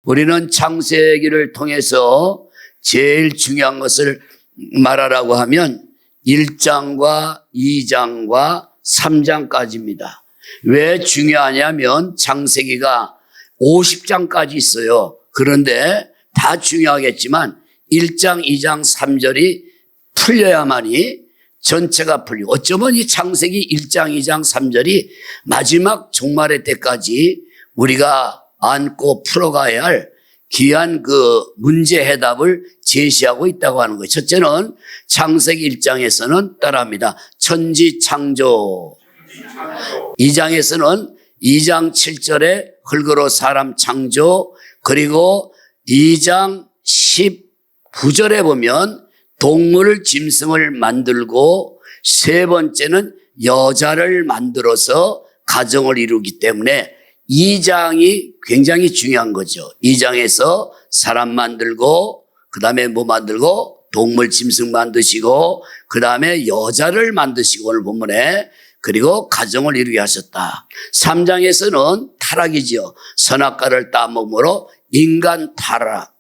우리는 창세기를 통해서 제일 중요한 것을 말하라고 하면 1장과 2장과 3장까지입니다. 왜 중요하냐면 창세기가 50장까지 있어요. 그런데 다 중요하겠지만 1장, 2장, 3절이 풀려야만이 전체가 풀리고, 어쩌면 이 창세기 1장, 2장, 3절이 마지막 종말의 때까지 우리가 안고 풀어가야 할 귀한 그 문제 해답을 제시하고 있다고 하는 거예요. 첫째는 창세기 1장에서는 따라합니다. 천지 창조. 2장에서는 2장 7절에 흙으로 사람 창조, 그리고 2장 19절에 보면 동물 짐승을 만들고, 세 번째는 여자를 만들어서 가정을 이루기 때문에 2장이 굉장히 중요한 거죠. 2장에서 사람 만들고, 그 다음에 뭐 만들고, 동물 짐승 만드시고, 그 다음에 여자를 만드시고, 오늘 본문에 그리고 가정을 이루게 하셨다. 3장에서는 타락이죠. 선악과를 따먹음으로 인간 타락.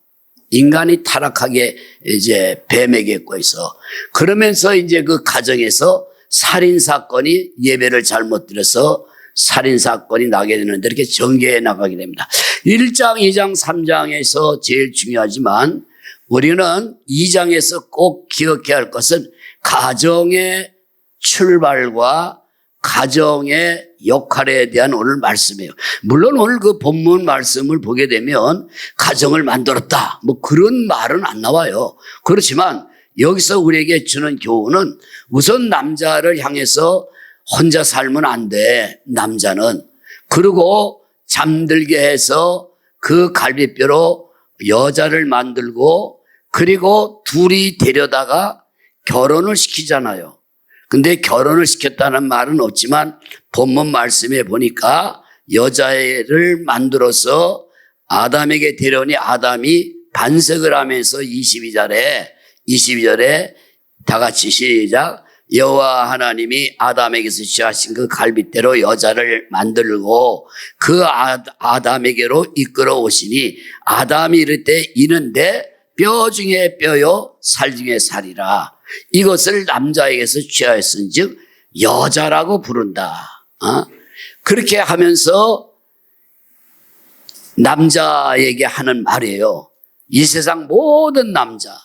인간이 타락하게 이제 뱀에게 꿔있어. 그러면서 이제 그 가정에서 살인사건이, 예배를 잘못 드려서 살인사건이 나게 되는데 이렇게 전개해 나가게 됩니다. 1장, 2장, 3장에서 제일 중요하지만 우리는 2장에서 꼭 기억해야 할 것은 가정의 출발과 가정의 역할에 대한 오늘 말씀이에요. 물론 오늘 그 본문 말씀을 보게 되면 가정을 만들었다, 뭐 그런 말은 안 나와요. 그렇지만 여기서 우리에게 주는 교훈은 우선 남자를 향해서 혼자 살면 안 돼, 남자는. 그리고 잠들게 해서 그 갈비뼈로 여자를 만들고, 그리고 둘이 데려다가 결혼을 시키잖아요. 근데 결혼을 시켰다는 말은 없지만 본문 말씀에 보니까 여자를 만들어서 아담에게 데려오니 아담이 반석을 하면서 22절에 다 같이 시작. 여호와 하나님이 아담에게서 취하신 그 갈빗대로 여자를 만들고 그 아담에게로 이끌어 오시니 아담이 이를 때 이는데 뼈 중에 뼈요 살 중에 살이라. 이것을 남자에게서 취하였은즉 여자라고 부른다. 그렇게 하면서 남자에게 하는 말이에요. 이 세상 모든 남자,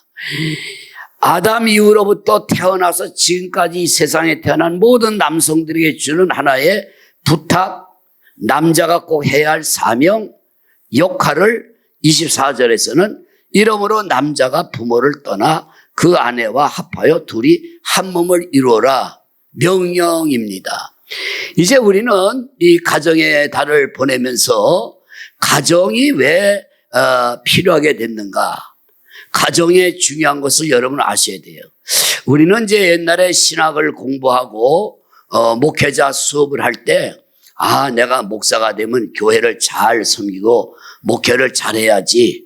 아담 이후로부터 태어나서 지금까지 이 세상에 태어난 모든 남성들에게 주는 하나의 부탁, 남자가 꼭 해야 할 사명, 역할을 24절에서는 이러므로 남자가 부모를 떠나 그 아내와 합하여 둘이 한 몸을 이루어라, 명령입니다. 이제 우리는 이 가정의 달을 보내면서 가정이 왜 필요하게 됐는가, 가정의 중요한 것을 여러분 아셔야 돼요. 우리는 이제 옛날에 신학을 공부하고 목회자 수업을 할 때 내가 목사가 되면 교회를 잘 섬기고 목회를 잘해야지,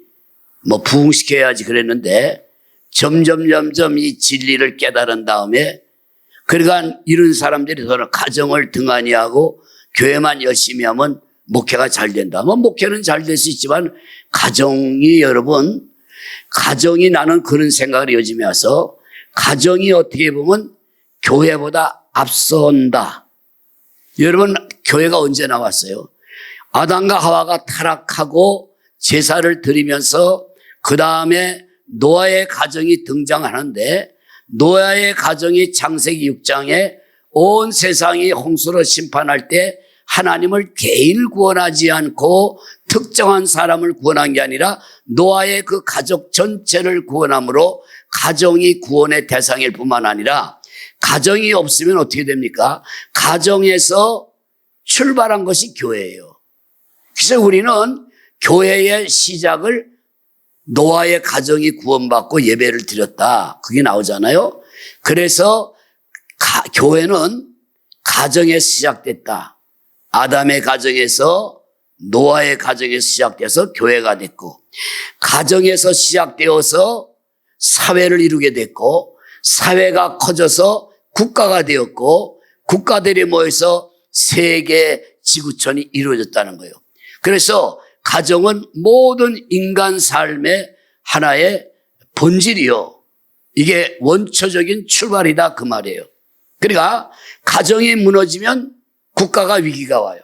뭐 부흥시켜야지 그랬는데 점점 이 진리를 깨달은 다음에, 그러니까 이런 사람들이 서로 가정을 등한히 하고 교회만 열심히 하면 목회가 잘 된다. 뭐 목회는 잘 될 수 있지만 가정이, 여러분, 가정이, 나는 그런 생각을 요즘에 와서 가정이 어떻게 보면 교회보다 앞선다. 여러분, 교회가 언제 나왔어요? 아담과 하와가 타락하고 제사를 드리면서 그 다음에 노아의 가정이 등장하는데, 노아의 가정이 창세기 6장에 온 세상이 홍수로 심판할 때 하나님을 개인을 구원하지 않고 특정한 사람을 구원한 게 아니라 노아의 그 가족 전체를 구원함으로 가정이 구원의 대상일 뿐만 아니라, 가정이 없으면 어떻게 됩니까? 가정에서 출발한 것이 교회예요. 그래서 우리는 교회의 시작을 노아의 가정이 구원받고 예배를 드렸다, 그게 나오잖아요. 그래서 교회는 가정에서 시작됐다. 아담의 가정에서, 노아의 가정에서 시작돼서 교회가 됐고, 가정에서 시작되어서 사회를 이루게 됐고, 사회가 커져서 국가가 되었고, 국가들이 모여서 세계 지구촌이 이루어졌다는 거예요. 그래서 가정은 모든 인간 삶의 하나의 본질이요. 이게 원초적인 출발이다 그 말이에요. 그러니까 가정이 무너지면 국가가 위기가 와요.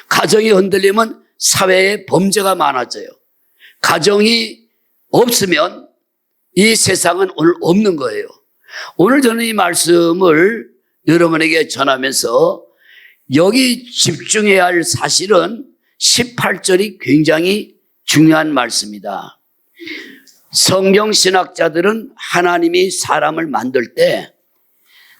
가정이 흔들리면 사회에 범죄가 많아져요. 가정이 없으면 이 세상은 오늘 없는 거예요. 오늘 저는 이 말씀을 여러분에게 전하면서 여기 집중해야 할 사실은 18절이 굉장히 중요한 말씀이다. 성경 신학자들은 하나님이 사람을 만들 때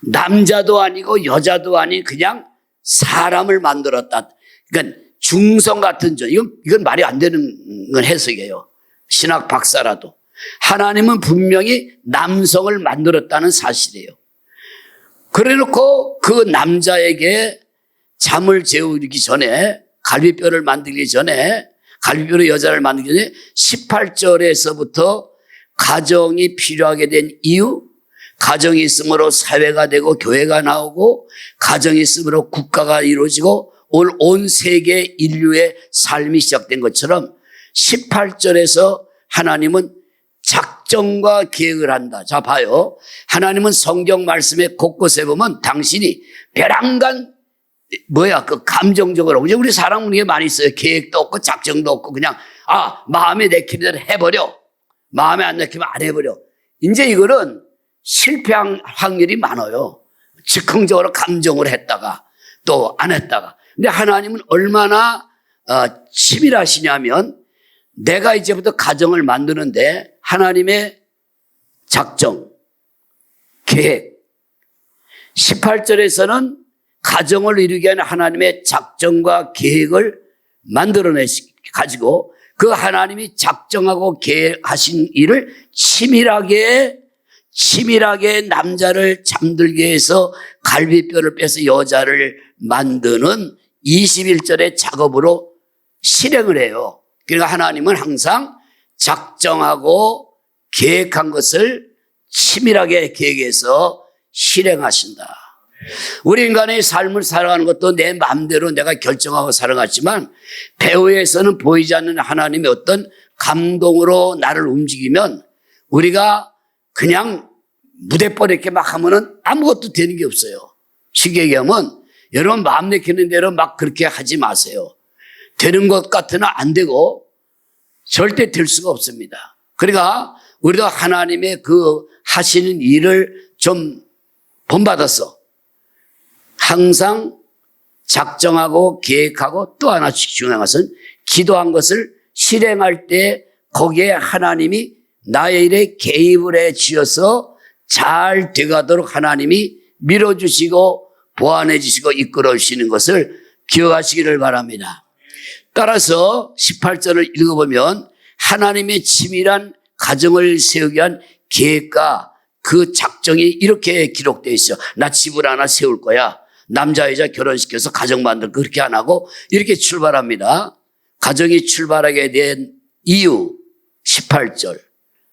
남자도 아니고 여자도 아닌 그냥 사람을 만들었다. 그러니까 중성 같은 존재. 이건 말이 안 되는 건 해석이에요. 신학 박사라도. 하나님은 분명히 남성을 만들었다는 사실이에요. 그래 놓고 그 남자에게 잠을 재우기 전에 갈비뼈를 만들기 전에 갈비뼈로 여자를 만들기 전에 18절에서부터 가정이 필요하게 된 이유, 가정이 있음으로 사회가 되고 교회가 나오고 가정이 있음으로 국가가 이루어지고 오늘 온 세계 인류의 삶이 시작된 것처럼 18절에서 하나님은 작정과 계획을 한다. 자, 봐요. 하나님은 성경 말씀에 곳곳에 보면 당신이 벼랑간 그 감정적으로. 우리 사람은 이게 많이 있어요. 계획도 없고 작정도 없고 그냥, 마음에 내키는 대로 해버려. 마음에 안 내키면 안 해버려. 이제 이거는 실패할 확률이 많아요. 즉흥적으로 감정으로 했다가 또 안 했다가. 근데 하나님은 얼마나 치밀하시냐면 내가 이제부터 가정을 만드는데 하나님의 작정, 계획. 18절에서는 가정을 이루기 위한 하나님의 작정과 계획을 가지고 그 하나님이 작정하고 계획하신 일을 치밀하게 남자를 잠들게 해서 갈비뼈를 빼서 여자를 만드는 21절의 작업으로 실행을 해요. 그러니까 하나님은 항상 작정하고 계획한 것을 치밀하게 계획해서 실행하신다. 우리 인간의 삶을 살아가는 것도 내 마음대로 내가 결정하고 살아갔지만 배후에서는 보이지 않는 하나님의 어떤 감동으로 나를 움직이면 우리가 그냥 무대뽀 이렇게 막 하면은 아무것도 되는 게 없어요. 쉽게 얘기하면 여러분 마음 내키는 대로 막 그렇게 하지 마세요. 되는 것 같으나 안 되고 절대 될 수가 없습니다. 그러니까 우리도 하나님의 그 하시는 일을 좀 본받아서 항상 작정하고 계획하고 또 하나씩 중요한 것은 기도한 것을 실행할 때 거기에 하나님이 나의 일에 개입을 해 주셔서 잘 돼가도록 하나님이 밀어주시고 보완해 주시고 이끌어 주시는 것을 기억하시기를 바랍니다. 따라서 18절을 읽어보면 하나님의 치밀한 가정을 세우기 위한 계획과 그 작정이 이렇게 기록되어 있어요. 나 집을 하나 세울 거야. 남자 여자 결혼시켜서 가정 만들 거 그렇게 안 하고 이렇게 출발합니다. 가정이 출발하게 된 이유 18절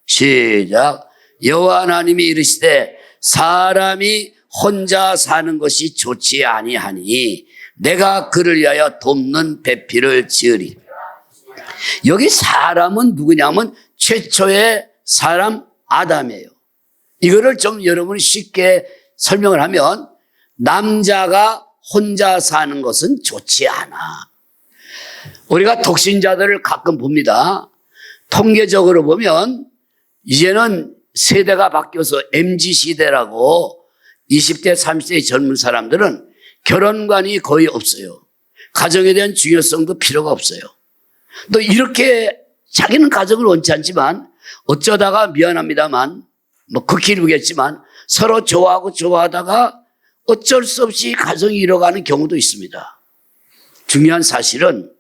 시작. 여호와 하나님이 이르시되 사람이 혼자 사는 것이 좋지 아니하니 내가 그를 위하여 돕는 배필을 지으리. 여기 사람은 누구냐면 최초의 사람 아담이에요. 이거를 좀 여러분이 쉽게 설명을 하면 남자가 혼자 사는 것은 좋지 않아. 우리가 독신자들을 가끔 봅니다. 통계적으로 보면 이제는 세대가 바뀌어서 MZ시대라고 20대, 30대 젊은 사람들은 결혼관이 거의 없어요. 가정에 대한 중요성도 필요가 없어요. 또 이렇게 자기는 가정을 원치 않지만 어쩌다가 미안합니다만 극히 이루겠지만 서로 좋아하다가 어쩔 수 없이 가정이 이뤄가는 경우도 있습니다. 중요한 사실은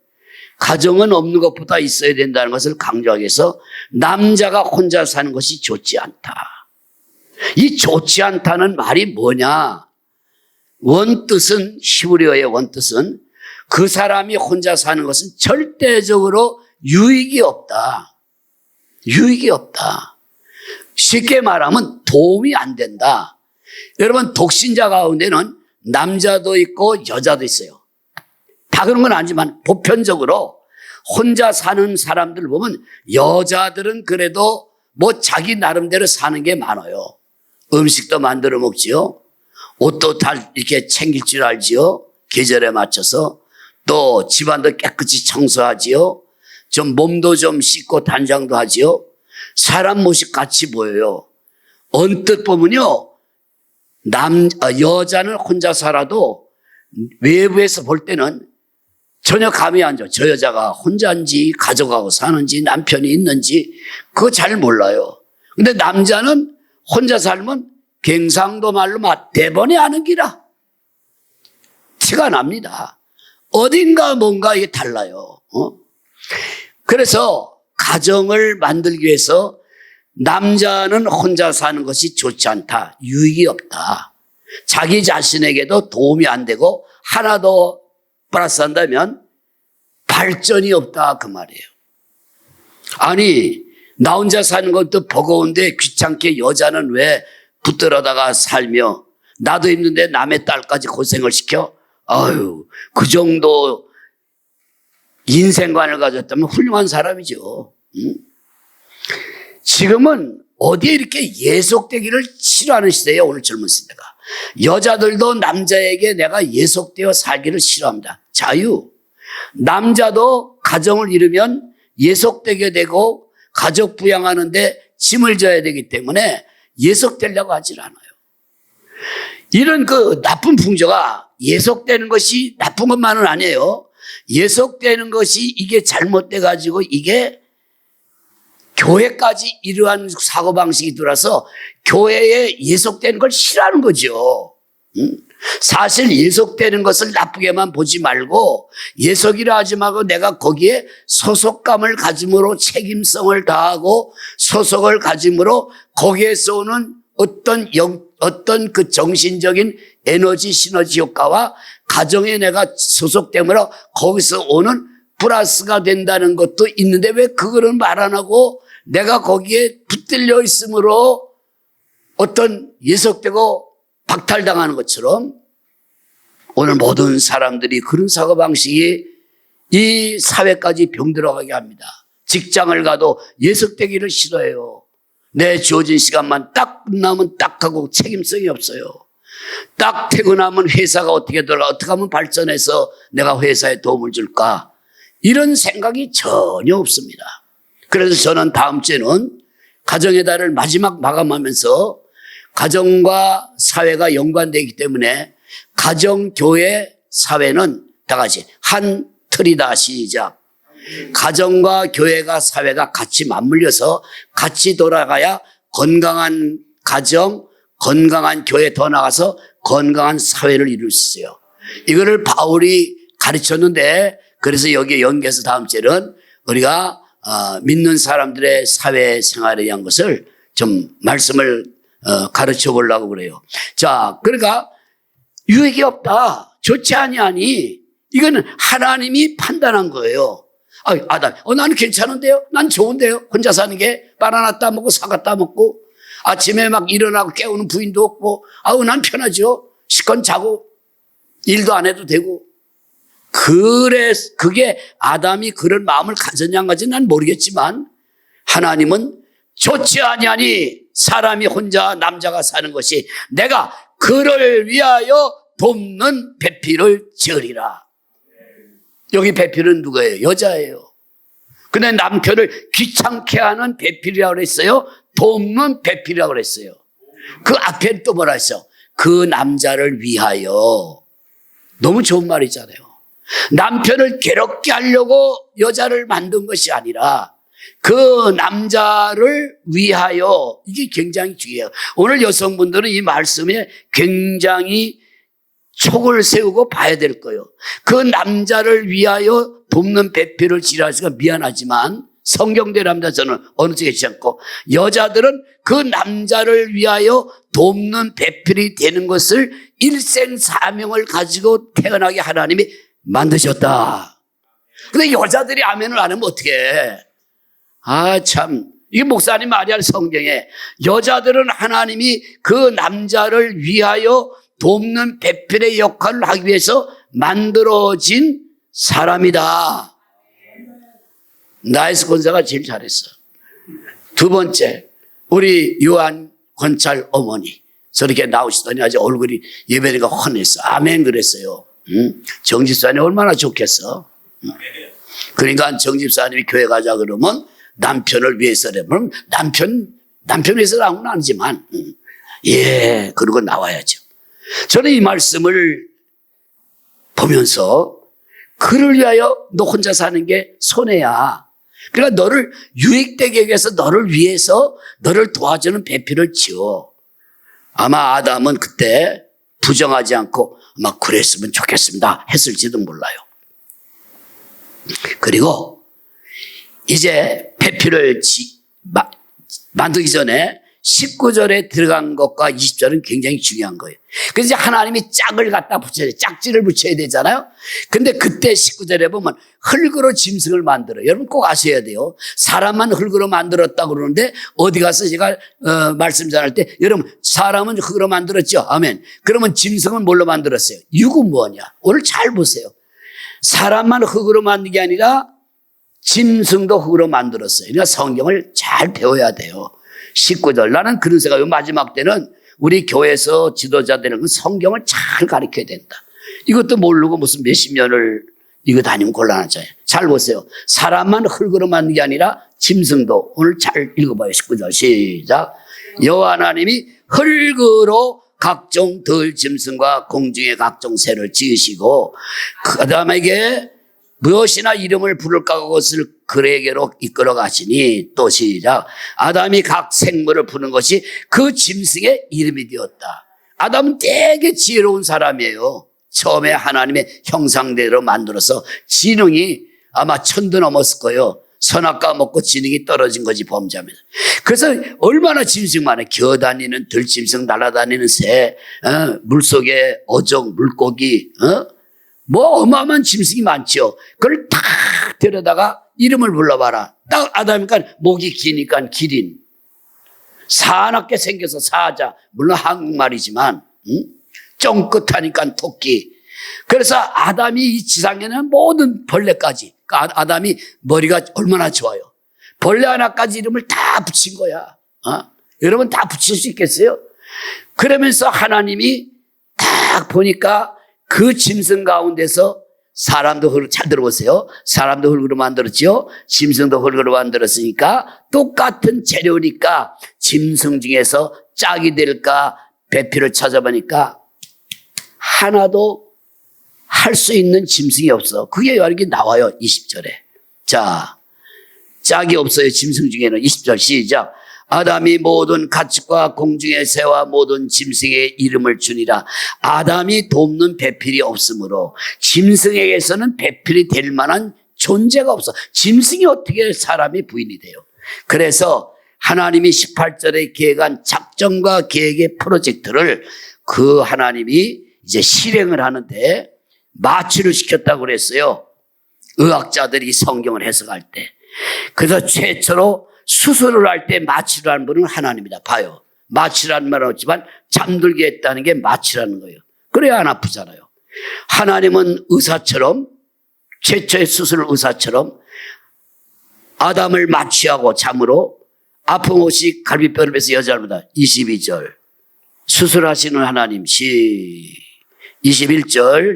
가정은 없는 것보다 있어야 된다는 것을 강조하기 위해서 남자가 혼자 사는 것이 좋지 않다. 이 좋지 않다는 말이 뭐냐? 원뜻은 히브리어의 원뜻은 그 사람이 혼자 사는 것은 절대적으로 유익이 없다. 유익이 없다. 쉽게 말하면 도움이 안 된다. 여러분 독신자 가운데는 남자도 있고 여자도 있어요. 다 그런 건 아니지만 보편적으로 혼자 사는 사람들 보면 여자들은 그래도 뭐 자기 나름대로 사는 게 많아요. 음식도 만들어 먹지요. 옷도 다 이렇게 챙길 줄 알지요. 계절에 맞춰서. 또 집안도 깨끗이 청소하지요. 좀 몸도 좀 씻고 단장도 하지요. 사람 모습 같이 보여요. 언뜻 보면요. 여자는 혼자 살아도 외부에서 볼 때는 전혀 감이 안 줘. 저 여자가 혼자인지 가족하고 사는지 남편이 있는지 그거 잘 몰라요. 근데 남자는 혼자 살면 경상도 말로 대번에 아는 기라. 티가 납니다. 어딘가 뭔가 이게 달라요. 그래서 가정을 만들기 위해서 남자는 혼자 사는 것이 좋지 않다. 유익이 없다. 자기 자신에게도 도움이 안 되고 하나 더 플러스 한다면 발전이 없다 그 말이에요. 아니 나 혼자 사는 것도 버거운데 귀찮게 여자는 왜 붙들어다가 살며 나도 힘든데 남의 딸까지 고생을 시켜? 아유 그 정도 인생관을 가졌다면 훌륭한 사람이죠. 지금은 어디에 이렇게 예속되기를 싫어하는 시대예요. 오늘 젊은 세대가. 여자들도 남자에게 내가 예속되어 살기를 싫어합니다. 자유. 남자도 가정을 이루면 예속되게 되고 가족 부양하는데 짐을 져야 되기 때문에 예속되려고 하질 않아요. 이런 그 나쁜 풍조가 예속되는 것이 나쁜 것만은 아니에요. 예속되는 것이 이게 잘못돼 가지고 이게 교회까지 이러한 사고방식이 들어서 교회에 예속되는 걸 싫어하는 거죠. 사실 예속되는 것을 나쁘게만 보지 말고 예속이라 하지 말고 내가 거기에 소속감을 가짐으로 책임성을 다하고 소속을 가짐으로 거기에서 오는 어떤 그 정신적인 에너지 시너지 효과와 가정에 내가 소속됨으로 거기서 오는 플러스가 된다는 것도 있는데 왜 그거는 말 안 하고 내가 거기에 붙들려 있으므로 어떤 예속되고 박탈당하는 것처럼 오늘 모든 사람들이 그런 사고방식이 이 사회까지 병들어가게 합니다. 직장을 가도 예속되기를 싫어해요. 내 주어진 시간만 딱 끝나면 딱 하고 책임성이 없어요. 딱 퇴근하면 회사가 어떻게 돌아가, 어떻게 하면 발전해서 내가 회사에 도움을 줄까? 이런 생각이 전혀 없습니다. 그래서 저는 다음 주에는 가정의 달을 마지막 마감하면서 가정과 사회가 연관되기 때문에 가정, 교회, 사회는 다 같이 한 틀이다. 시작. 가정과 교회가 사회가 같이 맞물려서 같이 돌아가야 건강한 가정, 건강한 교회 더 나가서 건강한 사회를 이룰 수 있어요. 이거를 바울이 가르쳤는데 그래서 여기에 연계해서 다음 주에는 우리가 믿는 사람들의 사회 생활에 대한 것을 좀 말씀을 가르쳐 보려고 그래요. 자, 그러니까 유익이 없다. 좋지 아니하니 이거는 하나님이 판단한 거예요. 아담, 나는 괜찮은데요? 난 좋은데요? 혼자 사는 게 바나나 따먹고 사과 따먹고 아침에 막 일어나고 깨우는 부인도 없고 난 편하죠. 시건 자고 일도 안 해도 되고. 그게 아담이 그런 마음을 가졌냐 안 가졌냐 난 모르겠지만 하나님은 좋지 아니하니 사람이 혼자 남자가 사는 것이 내가 그를 위하여 돕는 배필을 지으리라. 여기 배필은 누구예요? 여자예요. 근데 남편을 귀찮게 하는 배필이라고 그랬어요? 돕는 배필이라고 그랬어요. 그 앞에 또 뭐라 했어? 그 남자를 위하여. 너무 좋은 말이잖아요. 남편을 괴롭게 하려고 여자를 만든 것이 아니라 그 남자를 위하여. 이게 굉장히 중요해요. 오늘 여성분들은 이 말씀에 굉장히 촉을 세우고 봐야 될 거예요. 그 남자를 위하여 돕는 배필을 지라시가 미안하지만 성경대로 합니다. 저는 어느 쪽에 있지 않고 여자들은 그 남자를 위하여 돕는 배필이 되는 것을 일생 사명을 가지고 태어나게 하나님이 만드셨다. 근데 여자들이 아멘을 안 하면 어떻게 해? 참. 이게 목사님 말이 아니라 성경에 여자들은 하나님이 그 남자를 위하여 돕는 배필의 역할을 하기 위해서 만들어진 사람이다. 나이스 권사가 제일 잘했어. 두 번째, 우리 요한 권찰 어머니. 저렇게 나오시더니 아주 얼굴이 예배니까 환했어. 아멘 그랬어요. 정집사님 얼마나 좋겠어. 그러니까 정집사님이 교회 가자 그러면 남편을 위해서래. 그럼 남편 위해서라는 건 아니지만, 예, 그러고 나와야죠. 저는 이 말씀을 보면서 그를 위하여 너 혼자 사는 게 손해야. 그러니까 너를 유익되게 위해서 너를 위해서 너를 도와주는 배필을 지어. 아마 아담은 그때 부정하지 않고 아마 그랬으면 좋겠습니다 했을지도 몰라요. 그리고 이제 배필을 만들기 전에 19절에 들어간 것과 20절은 굉장히 중요한 거예요. 그래서 이제 하나님이 짝을 갖다 붙여야 돼. 짝지를 붙여야 되잖아요. 근데 그때 19절에 보면 흙으로 짐승을 만들어요. 여러분 꼭 아셔야 돼요. 사람만 흙으로 만들었다고 그러는데 어디 가서 제가 말씀 전할 때 여러분 사람은 흙으로 만들었죠. 아멘. 그러면 짐승은 뭘로 만들었어요? 육은 뭐냐? 오늘 잘 보세요. 사람만 흙으로 만든 게 아니라 짐승도 흙으로 만들었어요. 그러니까 성경을 잘 배워야 돼요. 19절. 나는 그런 생각이에요. 마지막 때는 우리 교회에서 지도자들은 성경을 잘 가르쳐야 된다. 이것도 모르고 무슨 몇십 년을 이거 다니면 곤란하잖아요. 잘 보세요. 사람만 흙으로 만든 게 아니라 짐승도. 오늘 잘 읽어봐요. 19절 시작. 여호와 하나님이 흙으로 각종 들 짐승과 공중의 각종 새를 지으시고 아담에게 무엇이나 이름을 부를까 그것을 그에게로 이끌어 가시니 또 시작. 아담이 각 생물을 부르는 것이 그 짐승의 이름이 되었다. 아담은 되게 지혜로운 사람이에요. 처음에 하나님의 형상대로 만들어서 지능이 아마 1000도 넘었을 거예요. 선악과 먹고 지능이 떨어진 거지 범죄하면. 그래서 얼마나 짐승 많아요. 기어다니는 들짐승, 날아다니는 새, 물속에 어종, 물고기, 뭐 어마어마한 짐승이 많죠. 그걸 다 데려다가 이름을 불러봐라. 딱 아담이니까 목이 기니까 기린. 사납게 생겨서 사자. 물론 한국말이지만 쫑긋하니까 토끼. 그래서 아담이 이 지상에는 모든 벌레까지. 그러니까 아담이 머리가 얼마나 좋아요. 벌레 하나까지 이름을 다 붙인 거야. 여러분 다 붙일 수 있겠어요? 그러면서 하나님이 딱 보니까 그 짐승 가운데서 사람도 흙으로, 잘 들어보세요. 사람도 흙으로 만들었죠. 짐승도 흙으로 만들었으니까 똑같은 재료니까 짐승 중에서 짝이 될까 배필을 찾아보니까 하나도 할 수 있는 짐승이 없어. 그게 이렇게 나와요. 20절에. 자, 짝이 없어요. 짐승 중에는. 20절 시작. 아담이 모든 가축과 공중의 새와 모든 짐승의 이름을 주니라. 아담이 돕는 배필이 없으므로 짐승에게서는 배필이 될 만한 존재가 없어. 짐승이 어떻게 사람의 부인이 돼요? 그래서 하나님이 18절에 계획한 작전과 계획의 프로젝트를 그 하나님이 이제 실행을 하는데 마취를 시켰다고 그랬어요. 의학자들이 성경을 해석할 때. 그래서 최초로 수술을 할 때 마취를 하는 분은 하나님이다. 봐요. 마취라는 말은 없지만 잠들게 했다는 게 마취라는 거예요. 그래야 안 아프잖아요. 하나님은 의사처럼 최초의 수술 의사처럼 아담을 마취하고 잠으로 아픔 없이 갈비뼈를 빼서 여자보다 22절 수술하시는 하나님 21절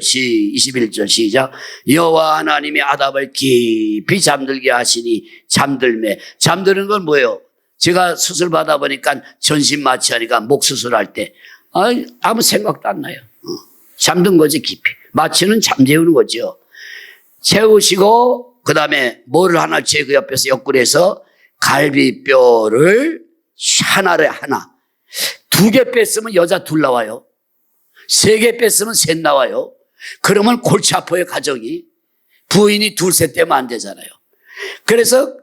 시작. 여호와 하나님이 아담을 깊이 잠들게 하시니 잠들매. 잠드는 건 뭐예요? 제가 수술 받아보니까 전신 마취하니까 목 수술할 때 아무 생각도 안 나요. 잠든 거지 깊이. 마취는 잠재우는 거죠. 채우시고 그 다음에 뭐를 하나 채 그 옆에서 옆구리에서 갈비뼈를 하나를 하나. 2개 뺐으면 여자 2 나와요. 3개 뺐으면 3 나와요. 그러면 골치 아파요, 가정이. 부인이 2, 3 떼면 안 되잖아요. 그래서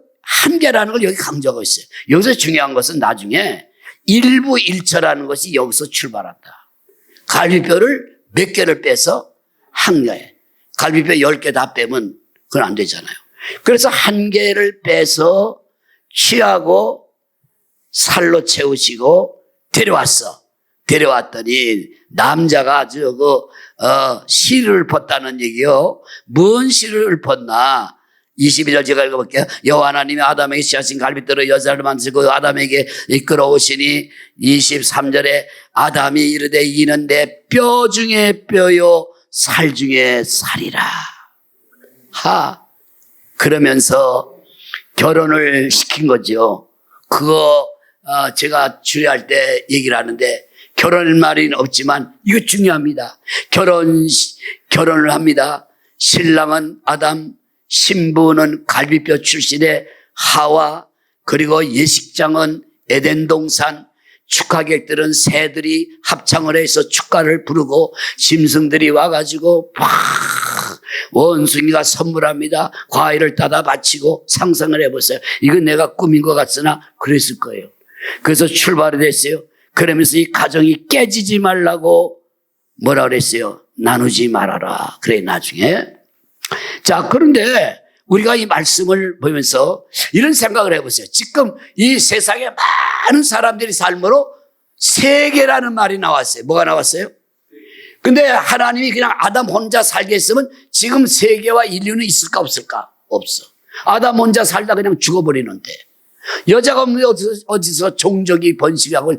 1개라는 걸 여기 강조하고 있어요. 여기서 중요한 것은 나중에 일부 일처라는 것이 여기서 출발한다. 갈비뼈를 몇 개를 빼서 1개. 갈비뼈 10개 다 빼면 그건 안 되잖아요. 그래서 1개를 빼서 취하고 살로 채우시고 데려왔어. 데려왔더니 남자가 아주 씨를 읊었다는 얘기요. 뭔 씨를 읊었나? 22절 제가 읽어볼게요. 여호와 하나님이 아담에게 씨앗인 갈빗대로 여자를 만드시고 아담에게 이끌어오시니 23절에 아담이 이르되 이는 내 뼈 중에 뼈요 살 중에 살이라. 그러면서 결혼을 시킨 거죠. 그거 제가 주례할 때 얘기를 하는데 결혼할 말은 없지만 이거 중요합니다. 결혼을 합니다. 신랑은 아담, 신부는 갈비뼈 출신의 하와, 그리고 예식장은 에덴 동산, 축하객들은 새들이 합창을 해서 축가를 부르고 짐승들이 와가지고 원숭이가 선물합니다. 과일을 따다 바치고. 상상을 해보세요. 이건 내가 꾸민 것 같으나 그랬을 거예요. 그래서 출발이 됐어요. 그러면서 이 가정이 깨지지 말라고 뭐라 그랬어요? 나누지 말아라. 그래 나중에. 자, 그런데 우리가 이 말씀을 보면서 이런 생각을 해보세요. 지금 이 세상에 많은 사람들이 삶으로 세계라는 말이 나왔어요. 뭐가 나왔어요? 근데 하나님이 그냥 아담 혼자 살게 했으면 지금 세계와 인류는 있을까 없을까? 없어. 아담 혼자 살다 그냥 죽어버리는데. 여자가 없는데 어디서 종족이 번식하고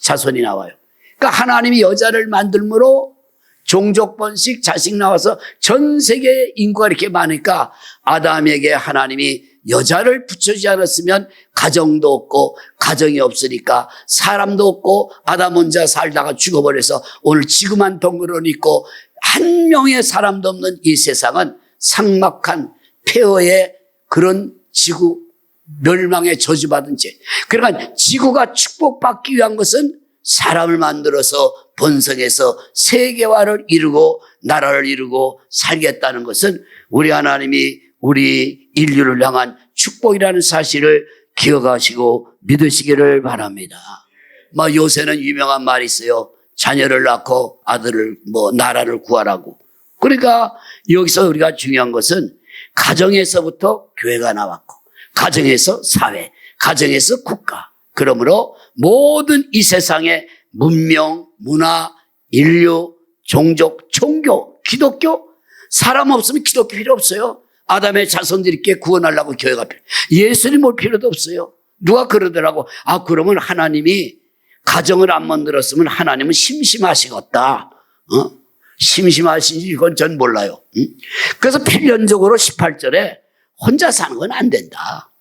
자손이 나와요. 그러니까 하나님이 여자를 만들므로 종족 번식, 자식 나와서 전 세계 인구가 이렇게 많으니까 아담에게 하나님이 여자를 붙여주지 않았으면 가정도 없고 가정이 없으니까 사람도 없고 아담 혼자 살다가 죽어버려서 오늘 지구만 덩그러니 있고 한 명의 사람도 없는 이 세상은 삭막한 폐허의 그런 지구, 멸망에 저주받은 죄. 그러니까 지구가 축복받기 위한 것은 사람을 만들어서 번성해서 세계화를 이루고 나라를 이루고 살겠다는 것은 우리 하나님이 우리 인류를 향한 축복이라는 사실을 기억하시고 믿으시기를 바랍니다. 요새는 유명한 말이 있어요. 자녀를 낳고 아들을 나라를 구하라고. 그러니까 여기서 우리가 중요한 것은 가정에서부터 교회가 나왔고 가정에서 사회, 가정에서 국가. 그러므로 모든 이 세상의 문명, 문화, 인류, 종족, 종교, 기독교, 사람 없으면 기독교 필요 없어요. 아담의 자손들께 구원하려고 교회가 필요. 예수님 올 필요도 없어요. 누가 그러더라고. 그러면 하나님이 가정을 안 만들었으면 하나님은 심심하시겠다. 심심하신지 이건 전 몰라요. 그래서 필연적으로 18절에 혼자 사는 건 안 된다.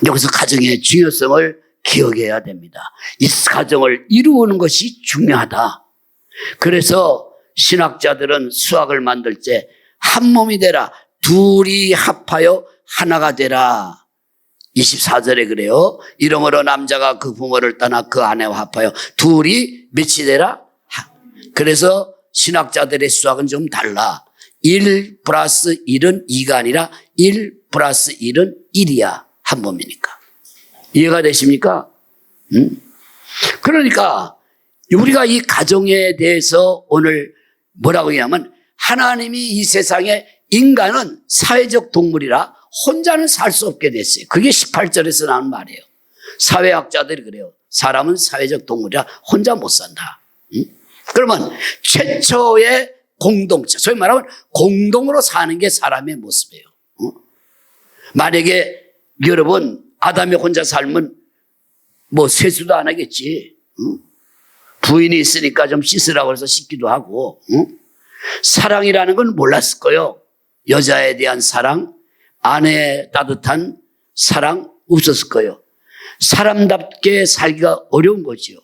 여기서 가정의 중요성을 기억해야 됩니다. 이 가정을 이루는 것이 중요하다. 그래서 신학자들은 수학을 만들 때 한 몸이 되라. 둘이 합하여 하나가 되라. 24절에 그래요. 이러므로 남자가 그 부모를 떠나 그 아내와 합하여 둘이 몇이 되라? 그래서 신학자들의 수학은 좀 달라. 1 플러스 1은 2가 아니라 1 플러스 1은 1이야. 한 몸이니까. 이해가 되십니까? 그러니까 우리가 이 가정에 대해서 오늘 뭐라고 하냐면 하나님이 이 세상에 인간은 사회적 동물이라 혼자는 살 수 없게 됐어요. 그게 18절에서 나오는 말이에요. 사회학자들이 그래요. 사람은 사회적 동물이라 혼자 못 산다. 그러면 최초의 공동체, 소위 말하면 공동으로 사는 게 사람의 모습이에요. 만약에 여러분 아담이 혼자 살면 세수도 안 하겠지. 부인이 있으니까 좀 씻으라고 해서 씻기도 하고. 사랑이라는 건 몰랐을 거예요. 여자에 대한 사랑, 아내의 따뜻한 사랑 없었을 거예요. 사람답게 살기가 어려운 거지요.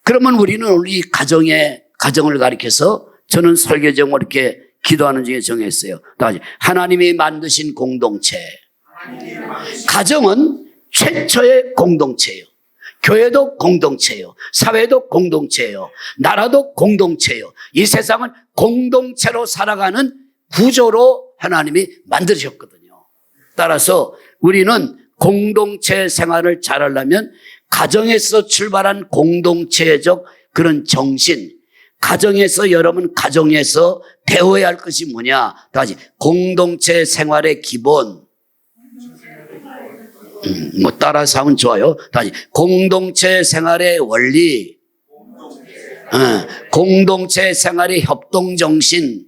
그러면 우리는 우리 가정을 가리켜서 저는 설교 제목을 이렇게 기도하는 중에 정했어요. 하나님이 만드신 공동체. 가정은 최초의 공동체예요. 교회도 공동체예요. 사회도 공동체예요. 나라도 공동체예요. 이 세상은 공동체로 살아가는 구조로 하나님이 만드셨거든요. 따라서 우리는 공동체 생활을 잘하려면 가정에서 출발한 공동체적 그런 정신, 가정에서 여러분 가정에서 배워야 할 것이 뭐냐? 다시 공동체 생활의 기본. 따라서 하면 좋아요. 다시 공동체 생활의 원리, 공동체 생활의 협동 정신,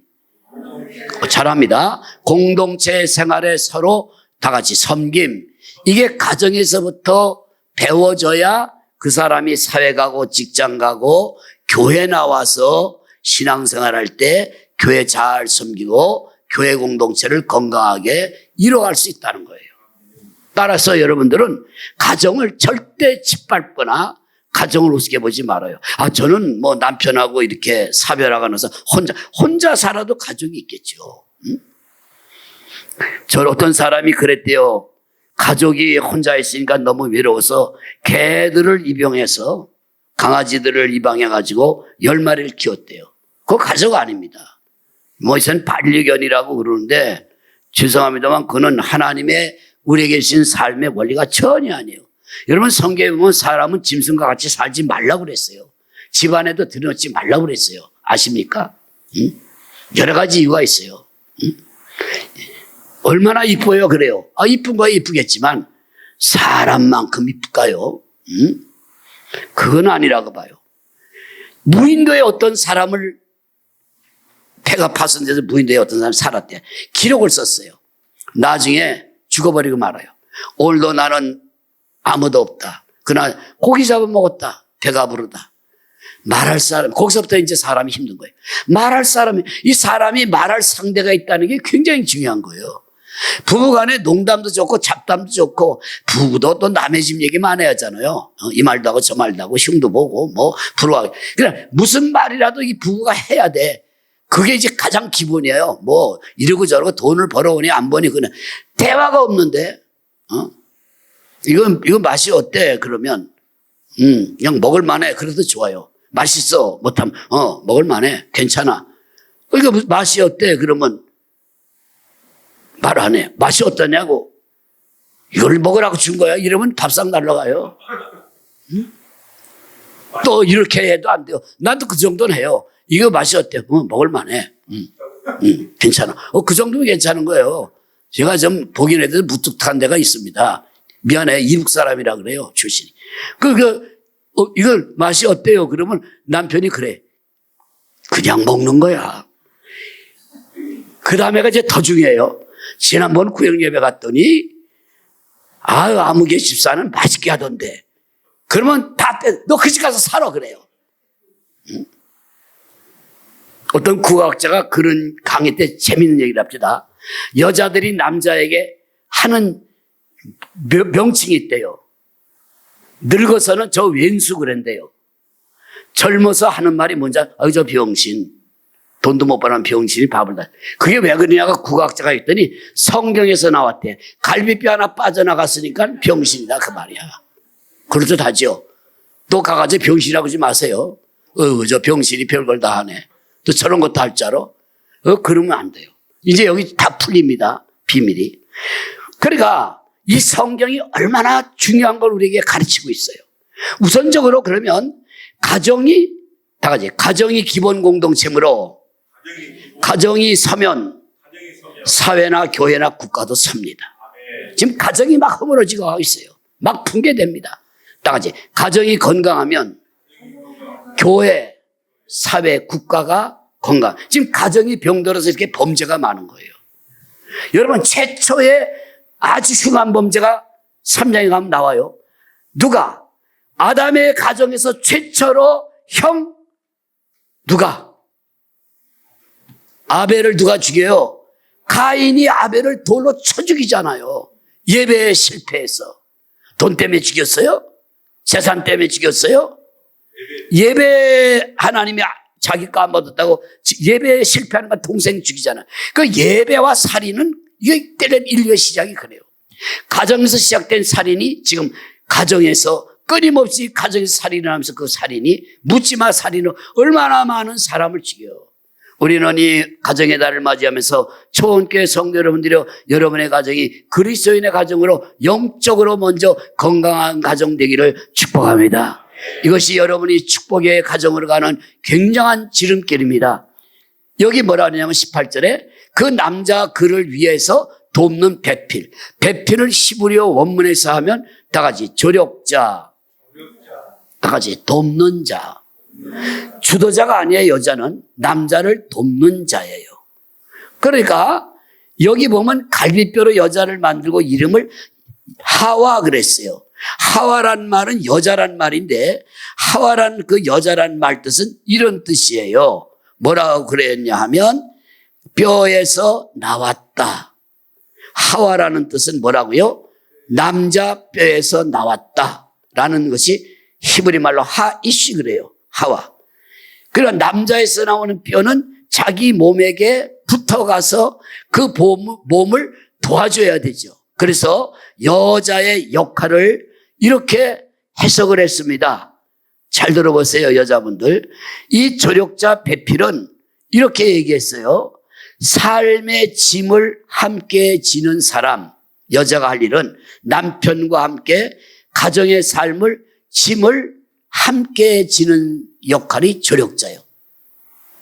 잘합니다. 공동체 생활에 서로 다 같이 섬김. 이게 가정에서부터 배워져야 그 사람이 사회 가고 직장 가고 교회 나와서 신앙생활 할 때 교회 잘 섬기고 교회 공동체를 건강하게 이뤄갈 수 있다는 거예요. 따라서 여러분들은 가정을 절대 짓밟거나 가정을 우습게 보지 말아요. 저는 뭐 남편하고 이렇게 사별하거나서 혼자 살아도 가족이 있겠죠. 저 어떤 사람이 그랬대요. 가족이 혼자 있으니까 너무 외로워서 개들을 입양해서 강아지들을 입양해가지고 10마리를 키웠대요. 그거 가족 아닙니다. 뭐 이선 반려견이라고 그러는데 죄송합니다만 그거는 하나님의 우리에게 주신 삶의 원리가 전혀 아니에요. 여러분 성경에 보면 사람은 짐승과 같이 살지 말라고 그랬어요. 집안에도 들여놓지 말라고 그랬어요. 아십니까? 여러 가지 이유가 있어요. 얼마나 이뻐요 그래요. 이쁜 거야 이쁘겠지만 사람만큼 이쁠까요? 그건 아니라고 봐요. 무인도에 어떤 사람을 배가 파손 돼서 무인도에 어떤 사람이 살았대. 기록을 썼어요. 나중에 죽어버리고 말아요. 오늘도 나는 아무도 없다. 그날 고기 잡아 먹었다. 배가 부르다. 말할 사람, 거기서부터 이제 사람이 힘든 거예요. 말할 사람이, 이 사람이 말할 상대가 있다는 게 굉장히 중요한 거예요. 부부간에 농담도 좋고 잡담도 좋고 부부도 또 남의 집 얘기 많이 하잖아요. 이 말도 하고 저 말도 하고 흉도 보고 뭐 부러워하고. 그냥 무슨 말이라도 이 부부가 해야 돼. 그게 이제 가장 기본이에요. 뭐 이러고 저러고 돈을 벌어오니 안 버니 그냥 대화가 없는데 이건 맛이 어때? 그러면 그냥 먹을 만해. 그래도 좋아요. 맛있어. 못하면 먹을 만해. 괜찮아. 그러니까 맛이 어때? 그러면 말 안 해. 맛이 어떠냐고. 이걸 먹으라고 준 거야. 이러면 밥상 날라가요. 또 이렇게 해도 안 돼요. 나도 그 정도는 해요. 이거 맛이 어때? 먹을 만해. 괜찮아. 그 정도면 괜찮은 거예요. 제가 좀 보긴 해도 무뚝뚝한 데가 있습니다. 미안해. 이북 사람이라 그래요. 출신이. 이걸 맛이 어때요? 그러면 남편이 그래. 그냥 먹는 거야. 그 다음에가 이제 더 중요해요. 지난번 구역예배 갔더니 아무개 집사는 맛있게 하던데. 그러면 너 그 집 가서 살아 그래요. 어떤 국악자가 그런 강의 때 재밌는 얘기를 합니다. 여자들이 남자에게 하는 명칭이 있대요. 늙어서는 저 왼수 그런데요. 젊어서 하는 말이 뭔지 저 병신. 돈도 못 버는 병신이 밥을 다. 그게 왜 그러냐가 국악자가 있더니 성경에서 나왔대. 갈비뼈 하나 빠져나갔으니까 병신이다 그 말이야. 그렇듯하죠. 또 가가지고 병신이라고 하지 마세요. 저 병신이 별걸 다 하네. 또 저런 것도 할 줄 알아? 그러면 안 돼요. 이제 여기 다 풀립니다. 비밀이. 그러니까 이 성경이 얼마나 중요한 걸 우리에게 가르치고 있어요. 우선적으로 그러면 가정이 다 같이 가정이 기본 공동체므로 가정이 서면 사회나 교회나 국가도 섭니다. 지금 가정이 막 허물어지고 하고 있어요. 막 붕괴됩니다. 다 같이 가정이 건강하면 교회, 사회, 국가가 건강. 지금 가정이 병들어서 이렇게 범죄가 많은 거예요. 여러분 최초의 아주 흉한 범죄가 3장에 가면 나와요. 누가? 아담의 가정에서 최초로 누가? 아벨을 누가 죽여요? 가인이 아벨을 돌로 쳐 죽이잖아요. 예배에 실패해서. 돈 때문에 죽였어요? 재산 때문에 죽였어요? 예배 하나님이 자기 까먹었다고 예배에 실패하는 건 동생 죽이잖아요. 그 예배와 살인은 이게 때는 인류의 시작이 그래요. 가정에서 시작된 살인이 지금 가정에서 끊임없이 가정에서 살인을 하면서 그 살인이 묻지마 살인으로 얼마나 많은 사람을 죽여요. 우리는 이 가정의 달을 맞이하면서 초원교회 성도 여러분들이 여러분의 가정이 그리스도인의 가정으로 영적으로 먼저 건강한 가정 되기를 축복합니다. 이것이 여러분이 축복의 가정으로 가는 굉장한 지름길입니다. 여기 뭐라 하냐면 18절에 그 남자 그를 위해서 돕는 배필. 배필을 히브리어 원문에서 하면 다 같이 조력자, 다 같이 돕는 자. 주도자가 아니에요. 여자는 남자를 돕는 자예요. 그러니까 여기 보면 갈비뼈로 여자를 만들고 이름을 하와 그랬어요. 하와란 말은 여자란 말인데 하와란 그 여자란 말 뜻은 이런 뜻이에요. 뭐라고 그랬냐 하면 뼈에서 나왔다. 하와라는 뜻은 뭐라고요? 남자 뼈에서 나왔다 라는 것이 히브리 말로 하이시 그래요. 하와. 그러니까 남자에서 나오는 뼈는 자기 몸에게 붙어가서 그 몸을 도와줘야 되죠. 그래서 여자의 역할을 이렇게 해석을 했습니다. 잘 들어보세요, 여자분들. 이 조력자 배필은 이렇게 얘기했어요. 삶의 짐을 함께 지는 사람, 여자가 할 일은 남편과 함께 가정의 짐을 함께 지는 역할이 조력자예요.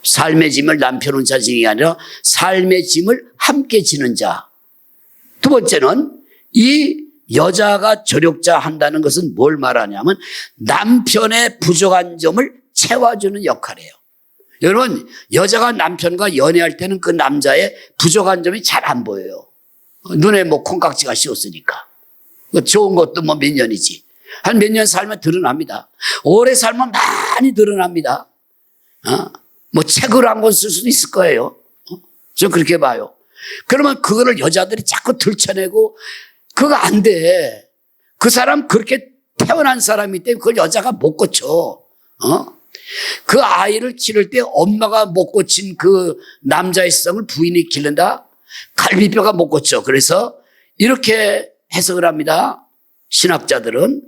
삶의 짐을 남편 혼자 지는 게 아니라 삶의 짐을 함께 지는 자. 두 번째는 이 여자가 조력자 한다는 것은 뭘 말하냐면 남편의 부족한 점을 채워주는 역할이에요. 여러분, 여자가 남편과 연애할 때는 그 남자의 부족한 점이 잘 안 보여요. 눈에 뭐 콩깍지가 씌웠으니까. 좋은 것도 뭐 몇 년이지. 한 몇 년 살면 드러납니다. 오래 살면 많이 드러납니다. 뭐 책을 한 권 쓸 수도 있을 거예요. 저 그렇게 봐요. 그러면 그거를 여자들이 자꾸 들춰내고 그거 안 돼. 그 사람 그렇게 태어난 사람이기 때문에 그걸 여자가 못 고쳐. 그 아이를 기를 때 엄마가 못 고친 그 남자의 성을 부인이 기른다? 갈비뼈가 못 고쳐. 그래서 이렇게 해석을 합니다. 신학자들은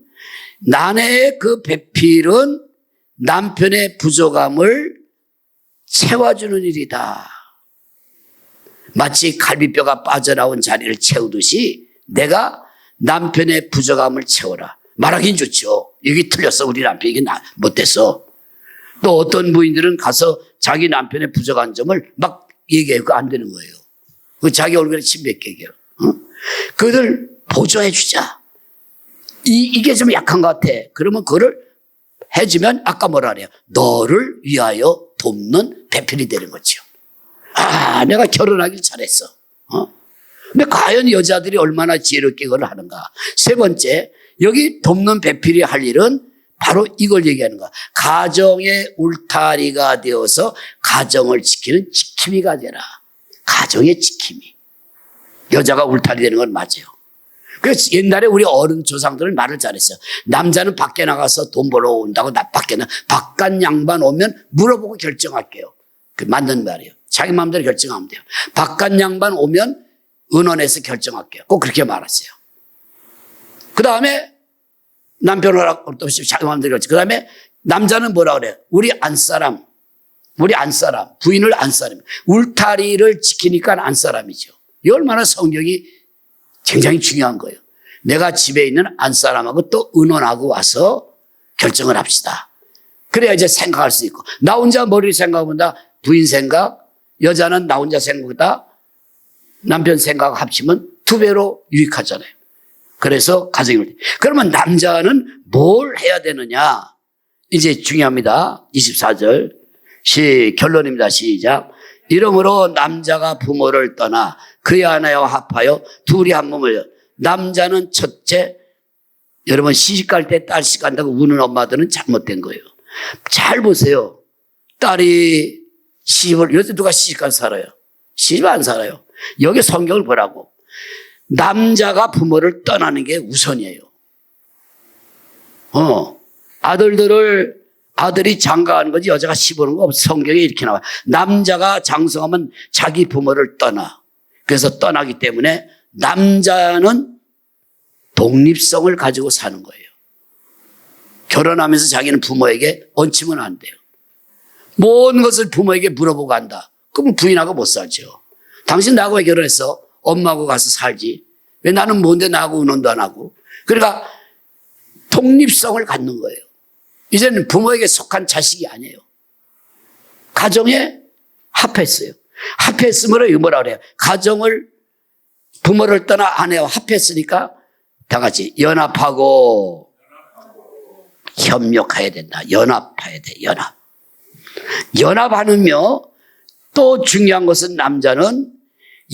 아내의 그 배필은 남편의 부족함을 채워주는 일이다. 마치 갈비뼈가 빠져나온 자리를 채우듯이 내가 남편의 부족함을 채워라. 말하긴 좋죠. 여기 틀렸어. 우리 남편이 이게 못됐어. 또 어떤 부인들은 가서 자기 남편의 부족한 점을 막 얘기해요. 그거 안 되는 거예요. 그 자기 얼굴에 침 뱉게요. 그들 보조해 주자. 이게 좀 약한 것 같아. 그러면 그거를 해주면 아까 뭐라 그래요? 너를 위하여 돕는 배필이 되는 거죠. 아, 내가 결혼하길 잘했어. 근데 과연 여자들이 얼마나 지혜롭게 그걸 하는가. 세 번째, 여기 돕는 배필이 할 일은 바로 이걸 얘기하는 거야. 가정의 울타리가 되어서 가정을 지키는 지킴이가 되라. 가정의 지킴이. 여자가 울타리 되는 건 맞아요. 그래서 옛날에 우리 어른 조상들은 말을 잘했어요. 남자는 밖에 나가서 돈 벌어 온다고 바깥 양반 오면 물어보고 결정할게요. 그 맞는 말이에요. 자기 마음대로 결정하면 돼요. 바깥 양반 오면 은원에서 결정할게요. 꼭 그렇게 말하세요. 그 다음에 남편 허락 없이 자기 마음대로 결정. 그 다음에 남자는 뭐라 그래요? 우리 안사람, 부인을 안사람. 울타리를 지키니까 안사람이죠. 이 얼마나 성경이 굉장히 중요한 거예요. 내가 집에 있는 안사람하고 또 의논하고 와서 결정을 합시다. 그래야 이제 생각할 수 있고. 나 혼자 머리를 생각한다. 부인 생각, 여자는 나 혼자 생각보다 남편 생각 합치면 2배로 유익하잖아요. 그래서 가정이. 그러면 남자는 뭘 해야 되느냐? 이제 중요합니다. 24절. 결론입니다. 시작. 이러므로 남자가 부모를 떠나 그의 아내와 합하여 둘이 한 몸을. 남자는 첫째, 여러분 시집갈 때 딸씩 간다고 우는 엄마들은 잘못된 거예요. 잘 보세요. 딸이 시집을, 요새 누가 시집가서 살아요? 시집 안 살아요. 여기 성경을 보라고. 남자가 부모를 떠나는 게 우선이에요. 아들이 장가가는 거지 여자가 시보는 거 없어. 성경에 이렇게 나와요. 남자가 장성하면 자기 부모를 떠나. 그래서 떠나기 때문에 남자는 독립성을 가지고 사는 거예요. 결혼하면서 자기는 부모에게 얹히면 안 돼요. 모든 것을 부모에게 물어보고 한다. 그럼 부인하고 못 살죠. 당신 나하고 왜 결혼했어? 엄마하고 가서 살지. 왜 나는 뭔데 나하고 의논도 안 하고. 그러니까 독립성을 갖는 거예요. 이제는 부모에게 속한 자식이 아니에요. 가정에 합했어요. 합했으므로 뭐라 그래요? 가정을 부모를 떠나 아내와 합했으니까 다 같이 연합하고 협력해야 된다. 연합해야 돼. 연합하면요. 또 중요한 것은 남자는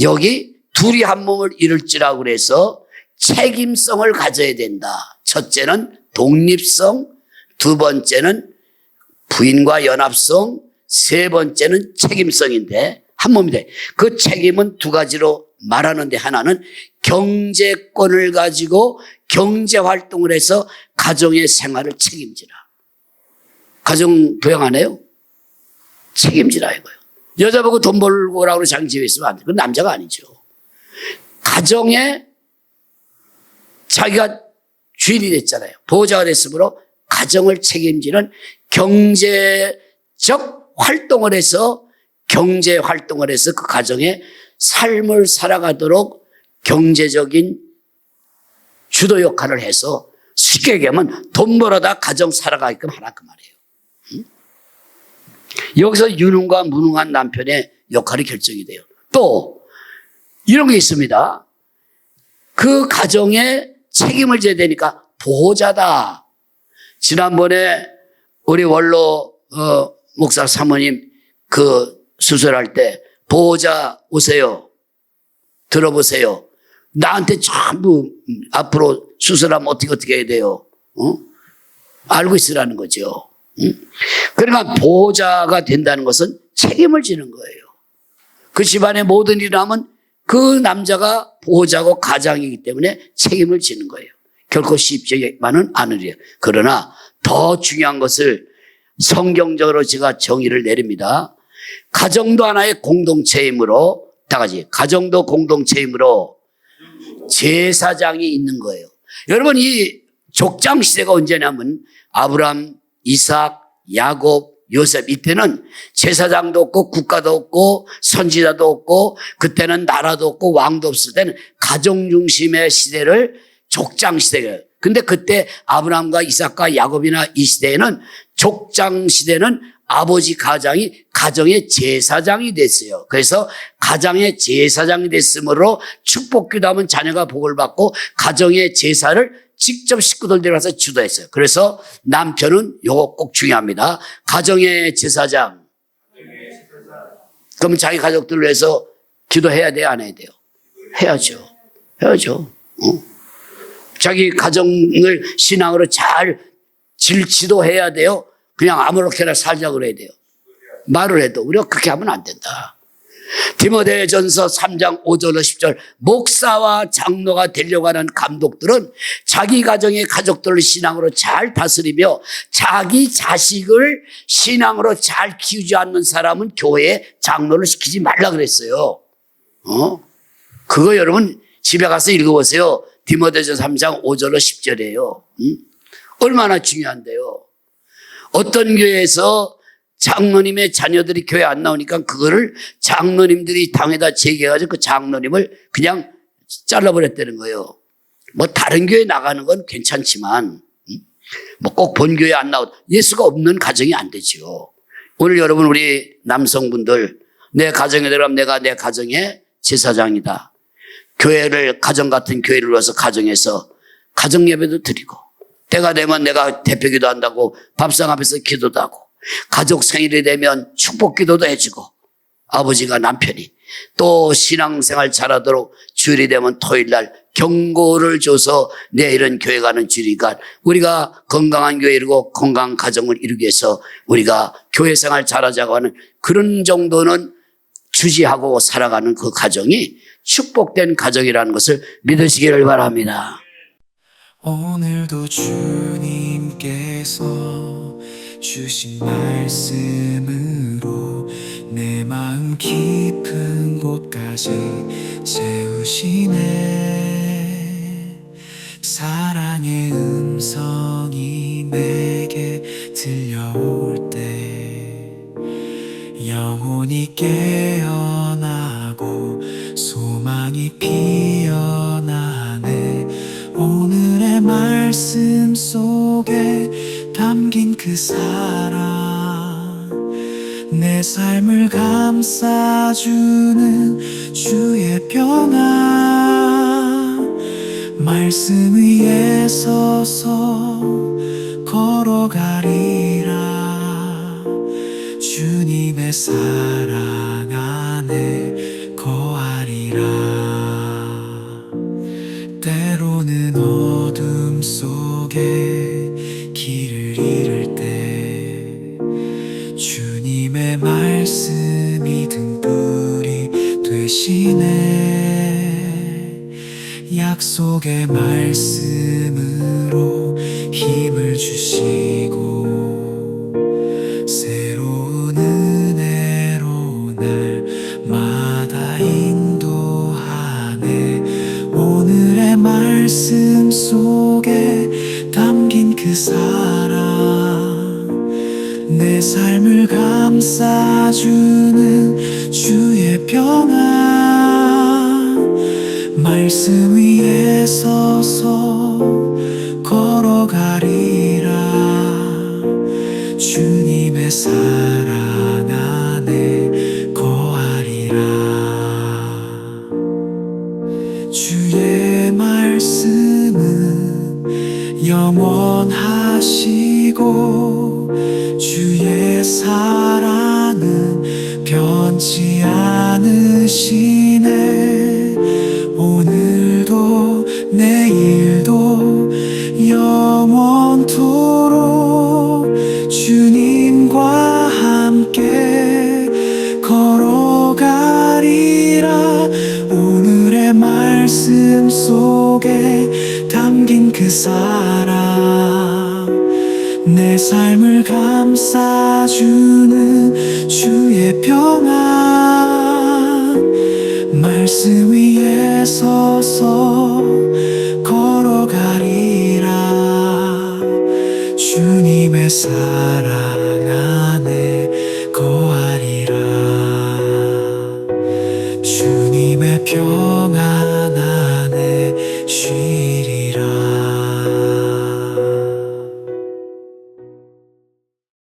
여기 둘이 한 몸을 이룰지라고 그래서 책임성을 가져야 된다. 첫째는 독립성, 두 번째는 부인과 연합성, 세 번째는 책임성인데 한 몸이 돼. 그 책임은 두 가지로 말하는데 하나는 경제권을 가지고 경제활동을 해서 가정의 생활을 책임지라. 가정 부양 안 해요? 책임지라 이거예요. 여자 보고 돈 벌고 오라고 자기 집에 있으면 안 돼. 그건 남자가 아니죠. 가정에 자기가 주인이 됐잖아요. 보호자가 됐으므로 가정을 책임지는 경제적 활동을 해서 그 가정의 삶을 살아가도록 경제적인 주도 역할을 해서 쉽게 얘기하면 돈 벌어다 가정 살아가게끔 하라 그 말이에요. 여기서 유능과 무능한 남편의 역할이 결정이 돼요. 또 이런 게 있습니다. 그 가정에 책임을 져야 되니까 보호자다. 지난번에 우리 원로 목사 사모님 그 수술할 때 보호자 오세요. 들어보세요. 나한테 전부 앞으로 수술하면 어떻게 해야 돼요. 알고 있으라는 거죠. 그러니까 보호자가 된다는 것은 책임을 지는 거예요. 그 집안의 모든 일을 하면 그 남자가 보호자고 가장이기 때문에 책임을 지는 거예요. 결코 쉽지만은 않으리요. 그러나 더 중요한 것을 성경적으로 제가 정의를 내립니다. 가정도 하나의 공동체이므로 다 같이 가정도 공동체이므로 제사장이 있는 거예요. 여러분 이 족장 시대가 언제냐면 아브람, 이삭, 야곱, 요셉 이때는 제사장도 없고 국가도 없고 선지자도 없고 그때는 나라도 없고 왕도 없을 때는 가정 중심의 시대를 족장 시대예요. 근데 그때 아브람과 이삭과 야곱이나 이 시대에는 족장 시대는 아버지 가장이 가정의 제사장이 됐어요. 그래서 가정의 제사장이 됐으므로 축복기도 하면 자녀가 복을 받고 가정의 제사를 직접 식구들 데려가서 주도했어요. 그래서 남편은 요거 꼭 중요합니다. 가정의 제사장. 그럼 자기 가족들을 위해서 기도해야 돼요? 안 해야 돼요? 해야죠. 해야죠. 자기 가정을 신앙으로 잘 지도해야 돼요? 그냥 아무렇게나 살자고 그래야 돼요? 말을 해도 우리가 그렇게 하면 안 된다. 디모데전서 3장 5절로 10절 목사와 장로가 되려고 하는 감독들은 자기 가정의 가족들을 신앙으로 잘 다스리며 자기 자식을 신앙으로 잘 키우지 않는 사람은 교회에 장로를 시키지 말라 그랬어요. 그거 여러분 집에 가서 읽어보세요. 디모데전서 3장 5절로 10절이에요. 얼마나 중요한데요. 어떤 교회에서 장로님의 자녀들이 교회 안 나오니까 그거를 장로님들이 당에다 제기해가지고 그 장로님을 그냥 잘라버렸다는 거예요. 뭐 다른 교회 나가는 건 괜찮지만 뭐 꼭 본교회 안 나오고 예수가 없는 가정이 안 되죠. 오늘 여러분 우리 남성분들 내 가정에 들어가면 내가 내 가정의 제사장이다. 교회를 가정 같은 교회를 와서 가정에서 가정 예배도 드리고 때가 되면 내가 대표기도 한다고 밥상 앞에서 기도도 하고 가족 생일이 되면 축복 기도도 해주고 아버지가 남편이 또 신앙생활 잘하도록 주일이 되면 토요일날 경고를 줘서 내일은 교회 가는 주일이니까 우리가 건강한 교회 이루고 건강한 가정을 이루기 위해서 우리가 교회 생활 잘하자고 하는 그런 정도는 주지하고 살아가는 그 가정이 축복된 가정이라는 것을 믿으시기를 바랍니다. 오늘도 주님께서 주신 말씀으로 내 마음 깊은 곳까지 채우시네. 사랑의 음성이 내게 들려올 때 영혼이 깨어나고 소망이 피어나네. 오늘의 말씀 속에 담긴 그 사랑 내 삶을 감싸주는 주의 평안 말씀 위에 서서 걸어가리라. 주님의 사랑 안에 거하리라. 때로는 어둠 속에 길을 잃을 때 주님의 말씀이 등불이 되시네. 약속의 말씀으로 힘을 주시고 새로운 은혜로 날마다 인도하네. 오늘의 말씀 속에 담긴 그 사랑, 내 삶을 감싸주는 주의 평안, 말씀 위에 서서 걸어가리라. 주님의 사랑 안에 거하리라. 주의 말씀은 영원하시고 주의 사랑은 변치 않으시네. 오늘도 내일도 영원토록 주님과 함께 걸어가리라. 오늘의 말씀 속에 담긴 그 사랑, 내 삶을 감싸주는 주의 평안, 말씀 위에 서서 걸어가리라. 주님의 사랑